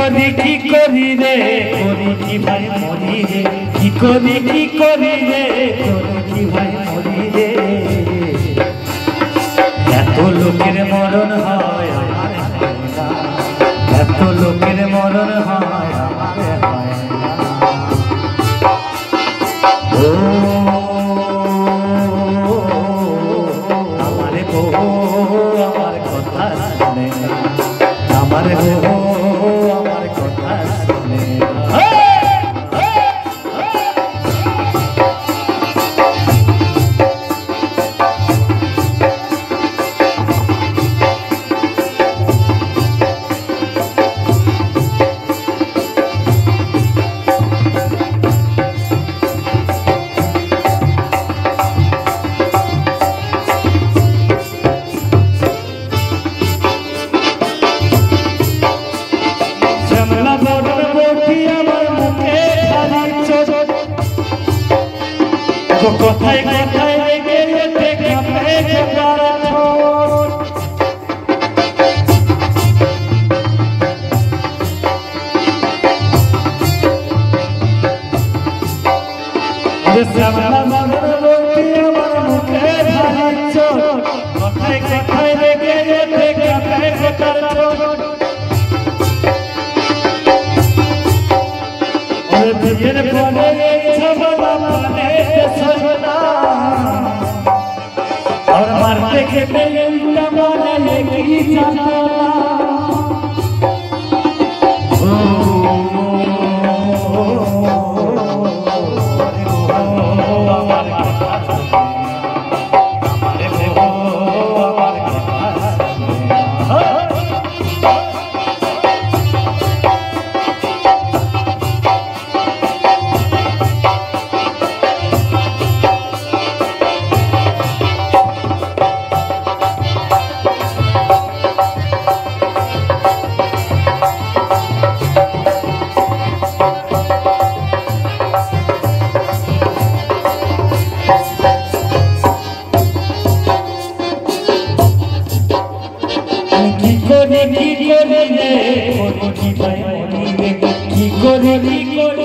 করি রে করি কি ভাই মরি রে কি করি রে করি কি ভাই মরি রে এত লোকের মরণ হয় আমার হয় না এত লোকের মরণ হয় আমার হয় না ও আমার বউ আমার কথা শুনে না আমার বউ আমার কথা শুনে না কোথায় কোথায় লেগে দেখা পেয়ে কোথায় কোথায় লেগে দেখা পেয়ে বিয়ের পরে ঝগড়া মানে সজনা और मारते खेते माने की जाना কি করে